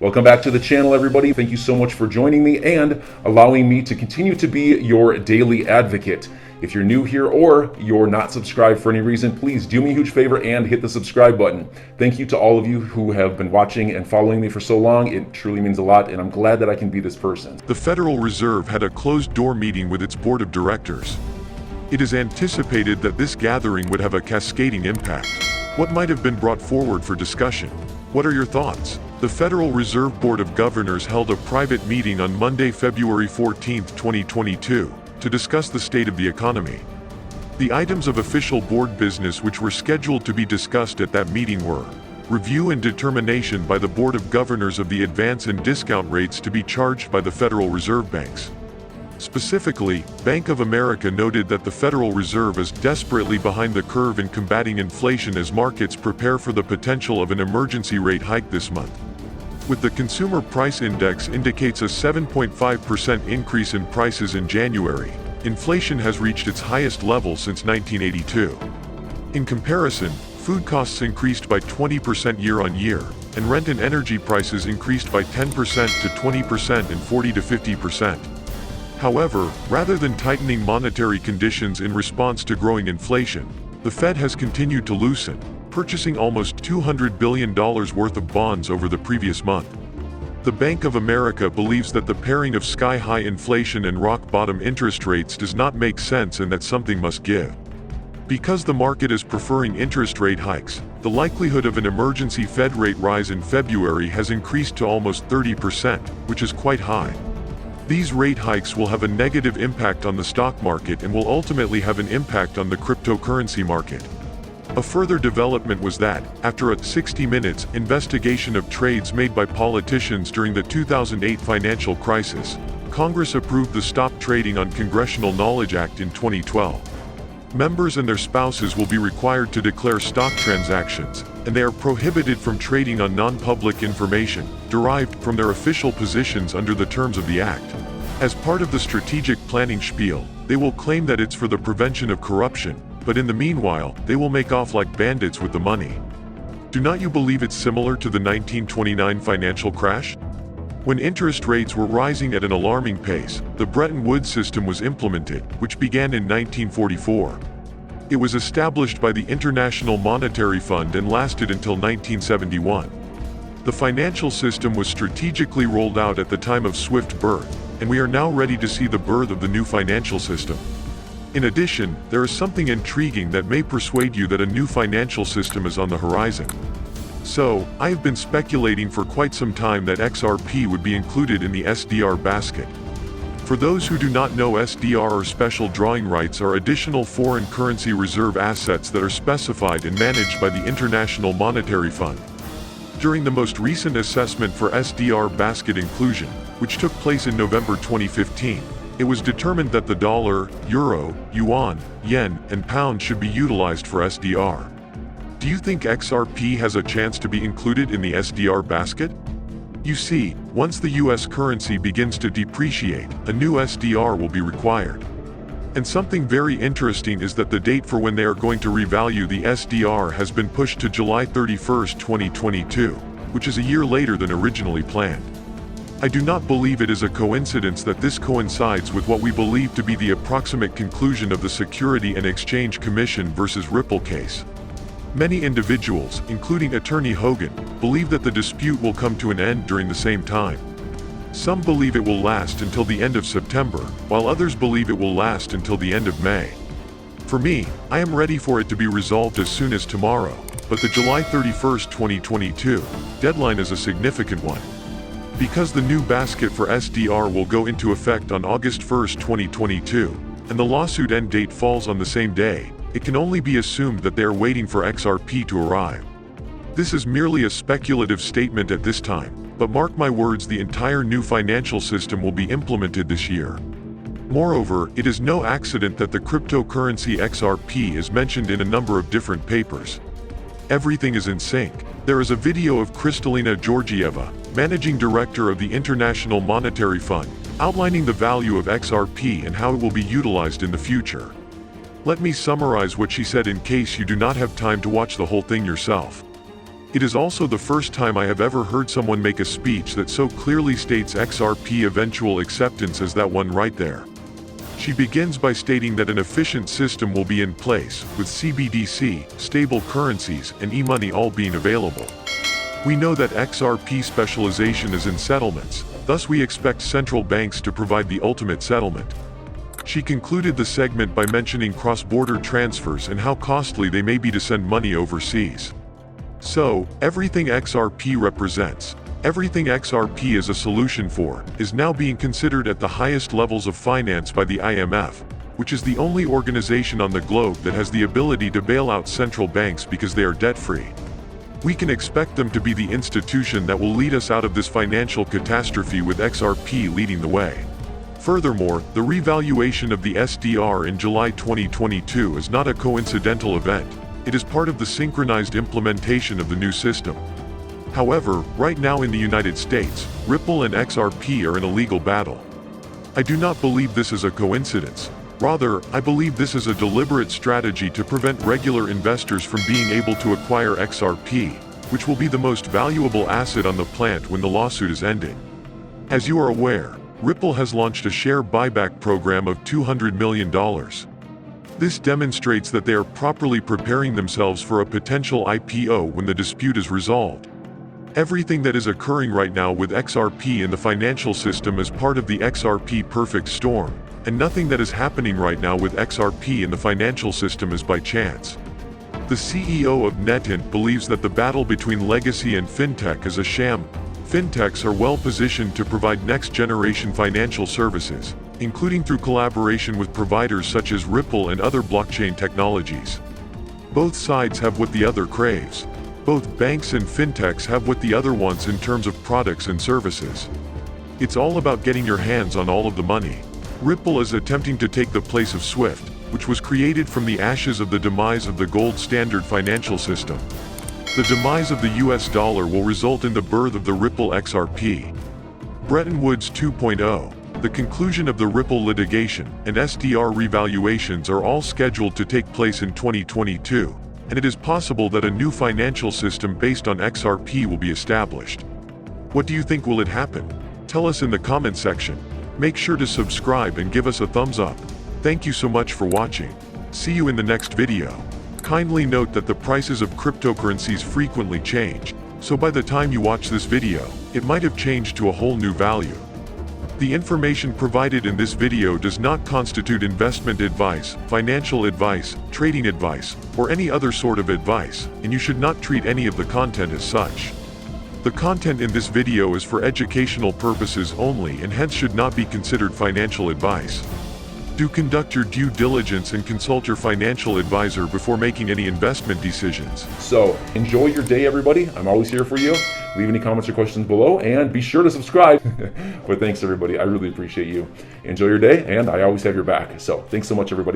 Welcome back to the channel, everybody. Thank you so much for joining me and allowing me to continue to be your daily advocate. If you're new here or you're not subscribed for any reason, please do me a huge favor and hit the subscribe button. Thank you to all of you who have been watching and following me for so long. It truly means a lot, and I'm glad that I can be this person. The Federal Reserve had a closed-door meeting with its board of directors. It is anticipated that this gathering would have a cascading impact. What might have been brought forward for discussion? What are your thoughts? The Federal Reserve Board of Governors held a private meeting on Monday, February 14, 2022, to discuss the state of the economy. The items of official board business which were scheduled to be discussed at that meeting were review and determination by the Board of Governors of the advance and discount rates to be charged by the Federal Reserve banks. Specifically, Bank of America noted that the Federal Reserve is desperately behind the curve in combating inflation as markets prepare for the potential of an emergency rate hike this month. With the Consumer Price Index indicates a 7.5% increase in prices in January, inflation has reached its highest level since 1982. In comparison, food costs increased by 20% year-on-year, and rent and energy prices increased by 10% to 20% and 40 to 50%. However, rather than tightening monetary conditions in response to growing inflation, the Fed has continued to loosen, purchasing almost $200 billion worth of bonds over the previous month. The Bank of America believes that the pairing of sky-high inflation and rock-bottom interest rates does not make sense and that something must give. Because the market is preferring interest rate hikes, the likelihood of an emergency Fed rate rise in February has increased to almost 30%, which is quite high. These rate hikes will have a negative impact on the stock market and will ultimately have an impact on the cryptocurrency market. A further development was that, after a 60 Minutes investigation of trades made by politicians during the 2008 financial crisis, Congress approved the Stop Trading on Congressional Knowledge Act in 2012. Members and their spouses will be required to declare stock transactions, and they are prohibited from trading on non-public information derived from their official positions under the terms of the act. As part of the strategic planning spiel, they will claim that it's for the prevention of corruption, but in the meanwhile, they will make off like bandits with the money. Do not you believe it's similar to the 1929 financial crash? When interest rates were rising at an alarming pace, the Bretton Woods system was implemented, which began in 1944. It was established by the International Monetary Fund and lasted until 1971. The financial system was strategically rolled out at the time of swift birth, and we are now ready to see the birth of the new financial system. In addition, there is something intriguing that may persuade you that a new financial system is on the horizon. So, I have been speculating for quite some time that XRP would be included in the SDR basket. For those who do not know, SDR or special drawing rights are additional foreign currency reserve assets that are specified and managed by the International Monetary Fund. During the most recent assessment for SDR basket inclusion, which took place in November 2015, it was determined that the dollar, euro, yuan, yen, and pound should be utilized for SDR. Do you think XRP has a chance to be included in the SDR basket? You see, once the US currency begins to depreciate, a new SDR will be required. And something very interesting is that the date for when they are going to revalue the SDR has been pushed to July 31, 2022, which is a year later than originally planned. I do not believe it is a coincidence that this coincides with what we believe to be the approximate conclusion of the Security and Exchange Commission versus Ripple case. Many individuals, including Attorney Hogan, believe that the dispute will come to an end during the same time. Some believe it will last until the end of September, while others believe it will last until the end of May. For me, I am ready for it to be resolved as soon as tomorrow, but the July 31, 2022 deadline is a significant one. Because the new basket for SDR will go into effect on August 1, 2022, and the lawsuit end date falls on the same day, it can only be assumed that they are waiting for XRP to arrive. This is merely a speculative statement at this time, but mark my words, the entire new financial system will be implemented this year. Moreover, it is no accident that the cryptocurrency XRP is mentioned in a number of different papers. Everything is in sync. There is a video of Kristalina Georgieva, Managing Director of the International Monetary Fund, outlining the value of XRP and how it will be utilized in the future. Let me summarize what she said in case you do not have time to watch the whole thing yourself. It is also the first time I have ever heard someone make a speech that so clearly states XRP eventual acceptance as that one right there. She begins by stating that an efficient system will be in place, with CBDC, stable currencies, and e-money all being available. We know that XRP specialization is in settlements, thus we expect central banks to provide the ultimate settlement. She concluded the segment by mentioning cross-border transfers and how costly they may be to send money overseas. So, everything XRP represents, everything XRP is a solution for, is now being considered at the highest levels of finance by the IMF, which is the only organization on the globe that has the ability to bail out central banks because they are debt-free. We can expect them to be the institution that will lead us out of this financial catastrophe, with XRP leading the way. Furthermore, the revaluation of the SDR in July 2022 is not a coincidental event. It is part of the synchronized implementation of the new system. However, right now in the United States, Ripple and XRP are in a legal battle. I do not believe this is a coincidence. Rather, I believe this is a deliberate strategy to prevent regular investors from being able to acquire XRP, which will be the most valuable asset on the planet when the lawsuit is ended. As you are aware, Ripple has launched a share buyback program of $200 million. This demonstrates that they are properly preparing themselves for a potential IPO when the dispute is resolved. Everything that is occurring right now with XRP in the financial system is part of the XRP perfect storm, and nothing that is happening right now with XRP in the financial system is by chance. The CEO of NetInt believes that the battle between legacy and fintech is a sham. Fintechs are well positioned to provide next-generation financial services, including through collaboration with providers such as Ripple and other blockchain technologies. Both sides have what the other craves. Both banks and fintechs have what the other wants in terms of products and services. It's all about getting your hands on all of the money. Ripple is attempting to take the place of SWIFT, which was created from the ashes of the demise of the gold standard financial system. The demise of the US dollar will result in the birth of the Ripple XRP. Bretton Woods 2.0, the conclusion of the Ripple litigation, and SDR revaluations are all scheduled to take place in 2022, and it is possible that a new financial system based on XRP will be established. What do you think? Will it happen? Tell us in the comment section. Make sure to subscribe and give us a thumbs up. Thank you so much for watching. See you in the next video. Kindly note that the prices of cryptocurrencies frequently change, so by the time you watch this video, it might have changed to a whole new value. The information provided in this video does not constitute investment advice, financial advice, trading advice, or any other sort of advice, and you should not treat any of the content as such. The content in this video is for educational purposes only and hence should not be considered financial advice. Do conduct your due diligence and consult your financial advisor before making any investment decisions. So enjoy your day, everybody. I'm always here for you. Leave any comments or questions below, and be sure to subscribe. But thanks, everybody. I really appreciate you. Enjoy your day, and I always have your back. So thanks so much, everybody.